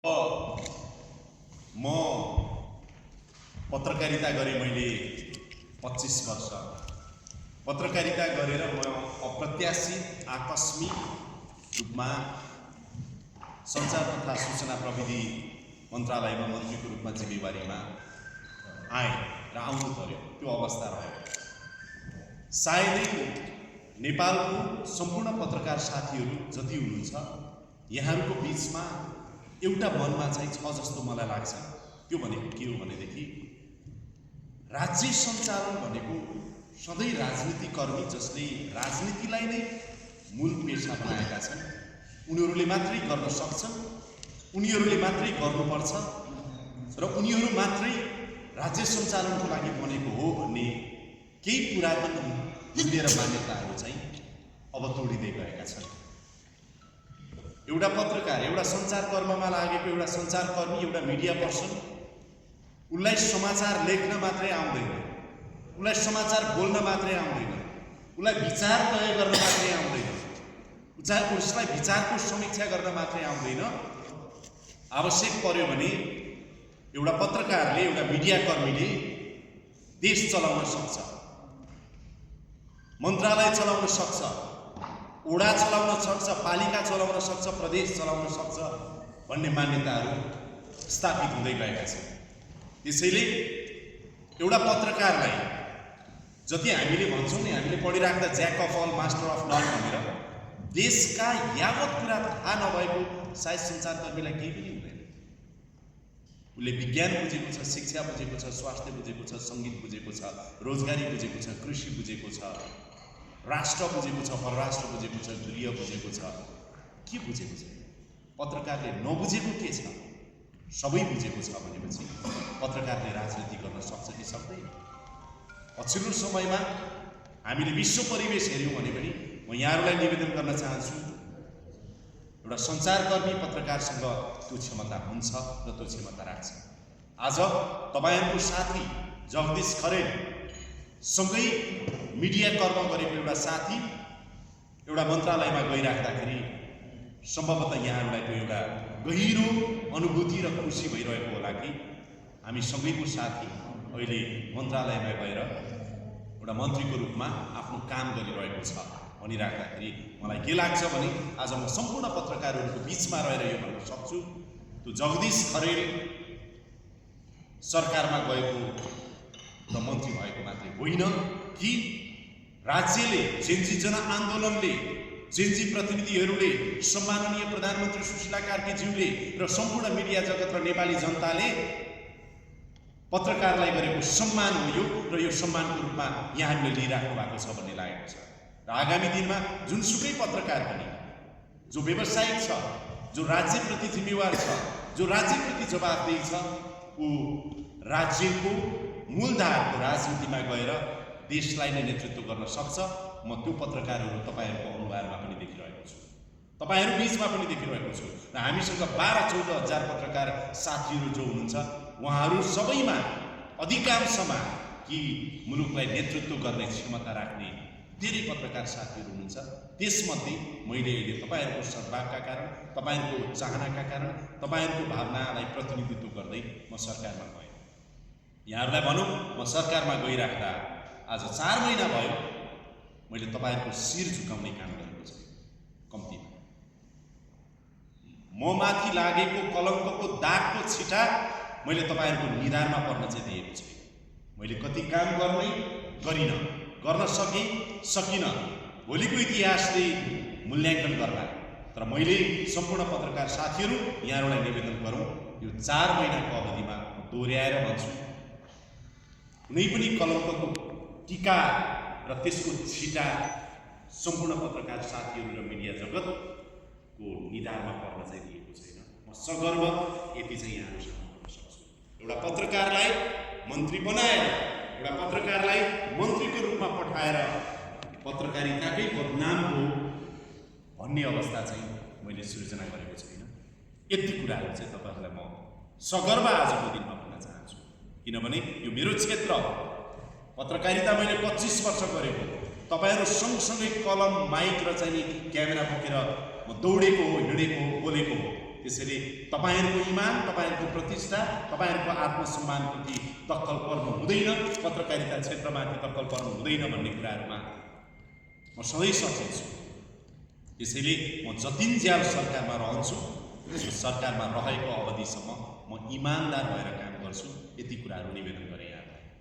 म पत्रकारिता गरेँ। मैले 25 वर्ष पत्रकारिता गरेर म अप्रत्याशित आकस्मिक रूपमा सञ्चार तथा सूचना प्रविधि मन्त्रालयमा मन्त्रीको रूपमा जिम्मेवारीमा आएँ र आउनु पर्यो। त्यो अवस्था रह्यो। सायदै नेपालको सम्पूर्ण पत्रकार साथीहरू जति हुनुहुन्छ यहाँहरूको बीचमा एउटा मनमा चाहिँ छ जस्तो मलाई लाग्छ। त्यो भनेको के हो भनेदेखि राज्य सञ्चालन भनेको सधैँ राजनीतिकर्मी जसले राजनीतिलाई नै मूल पेशा बनाएका छन्, उनीहरूले मात्रै गर्न सक्छन्, उनीहरूले मात्रै गर्नुपर्छ र उनीहरू मात्रै राज्य सञ्चालनको लागि बनेको हो भन्ने केही पुरातन मूल्य र मान्यताहरू चाहिँ अब तोडिँदै गएका छन्। एउटा पत्रकार, एउटा सञ्चारकर्ममा लागेको एउटा सञ्चारकर्मी, एउटा मिडिया पर्सन, उसलाई समाचार लेख्न मात्रै आउँदैन, उसलाई समाचार बोल्न मात्रै आउँदैन, उसलाई विचार तय गर्न मात्रै आउँदैन, उसलाई विचारको समीक्षा गर्न मात्रै आउँदैन। आवश्यक पर्यो भने एउटा पत्रकारले, एउटा मिडियाकर्मीले देश चलाउन सक्छ, मन्त्रालय चलाउन सक्छ, ओडा चलाउन सक्छ, पालिका चलाउन सक्छ, प्रदेश चलाउन सक्छ भन्ने मान्यताहरू स्थापित हुँदै गएका छन्। त्यसैले एउटा पत्रकारलाई जति हामीले भन्छौँ नि, हामीले पढिराख्दा jack of all master of none भनेर, देशका यावत कुरा थाहा नभएको सायद सञ्चारकर्मीलाई केही पनि हुँदैन। उसले विज्ञान बुझेको छ, शिक्षा बुझेको छ, स्वास्थ्य बुझेको छ, सङ्गीत बुझेको छ, रोजगारी बुझेको छ, कृषि बुझेको छ, राष्ट्र बुझेको छ, परराष्ट्र बुझेको छ, गृह बुझेको छ, के बुझेको छ? पत्रकारले नबुझेको के छ? सबै बुझेको छ भनेपछि पत्रकारले राजनीति गर्न सक्छ कि सक्दैन? पछिल्लो समयमा हामीले विश्व परिवेश हेऱ्यौँ भने पनि म यहाँहरूलाई निवेदन गर्न चाहन्छु, एउटा सञ्चारकर्मी पत्रकारसँग त्यो क्षमता हुन्छ र त्यो क्षमता राख्छ। आज तपाईँहरूको साथी जगदीश खरेल सँगै मिडिया कर्म गरेको एउटा साथी एउटा मन्त्रालयमा गइराख्दाखेरि सम्भवतः यहाँहरूलाई त्यो एउटा गहिरो अनुभूति र खुसी भइरहेको होला कि हामी सँगैको साथी अहिले मन्त्रालयमा गएर एउटा मन्त्रीको रूपमा आफ्नो काम गरिरहेको छ भनिराख्दाखेरि मलाई के लाग्छ भने आज म सम्पूर्ण पत्रकारहरूको बिचमा रहेर यो भन्न सक्छु, त्यो जगदीश खरेल सरकारमा गएको र मन्त्री भएको मात्रै होइन कि राज्यले, जेन्जी जनआन्दोलनले, जेन्जी प्रतिनिधिहरूले, सम्माननीय प्रधानमन्त्री सुशीला कार्कीज्यूले र सम्पूर्ण मिडिया जगत र नेपाली जनताले पत्रकारलाई गरेको सम्मान हो यो, र यो सम्मानको रूपमा यहाँहरूले लिइराख्नु भएको छ भन्ने लागेको छ। र आगामी दिनमा जुनसुकै पत्रकार पनि जो व्यावसायिक छ, जो राज्यप्रति जिम्मेवार छ, जो राज्यप्रति जवाबदेही छ, ऊ राज्यको मूलधारको राजनीतिमा गएर देशलाई नै नेतृत्व गर्न सक्छ। म त्यो पत्रकारहरू तपाईँहरूको अनुहारमा पनि देखिरहेको छु, तपाईँहरू बिचमा पनि देखिरहेको छु, र हामीसँग 12-14 हजार पत्रकार साथीहरू जो हुनुहुन्छ उहाँहरू सबैमा अधिकांशमा कि मुलुकलाई नेतृत्व गर्ने क्षमता राख्ने धेरै पत्रकार साथीहरू हुनुहुन्छ। त्यसमध्ये मैले अहिले तपाईँहरूको सद्भावका कारण, तपाईँहरूको चाहनाका कारण, तपाईँहरूको भावनालाई प्रतिनिधित्व गर्दै म सरकारमा गएँ। यहाँहरूलाई भनौँ, म सरकारमा गइराख्दा आज 4 महिना भयो मैले तपाईँहरूको शिर झुकाउने काम गरेको छु। कम्तीमा म माथि लागेको कलङ्कको दागको छिटा मैले तपाईँहरूको निधारमा पर्न चाहिँ दिएको छु। मैले कति काम गरिनँ, गर्न सकिनँ, भोलिको इतिहासले मूल्याङ्कन गर्ला। तर मैले सम्पूर्ण पत्रकार साथीहरू यहाँहरूलाई निवेदन गरौँ, यो 4 महिनाको अवधिमा दोहोऱ्याएर भन्छु, कुनै पनि कलङ्कको टीका र त्यसको छिटा सम्पूर्ण पत्रकार साथीहरू र मिडिया जगतको निधारमा पर्न चाहिँ दिएको छैन। म सगर्व यति चाहिँ यहाँहरूसँग भन्न सक्छु, एउटा पत्रकारलाई मन्त्री बनाएर, एउटा पत्रकारलाई मन्त्रीको रूपमा पठाएर पत्रकारिताकै बदनाम हो भन्ने अवस्था चाहिँ मैले सृजना गरेको छैन। यति कुराहरू चाहिँ तपाईँहरूलाई म सगर्व आजको दिनमा भन्न चाहन्छु, किनभने यो मेरो क्षेत्र पत्रकारिता मैले 25 वर्ष गरेको। तपाईँहरू सँगसँगै कलम, माइक र चाहिँ क्यामेरा बोकेर म दौडेको हो, हिँडेको हो, बोलेको हो। त्यसैले तपाईहरुको ईमान, तपाईहरुको प्रतिष्ठा, तपाईहरुको आत्मसम्मानप्रति दखल पर्नु हुँदैन, पत्रकारिता क्षेत्रमाथि दखल पर्नु हुँदैन भन्ने कुराहरुमा म सधैँ सचेत छु। त्यसैले म जतिन्जेल सरकारमा रहन्छु, सरकारमा रहेको अवधिसम्म म इमानदार भएर काम गर्छु। यति कुराहरु निवेदन गरे।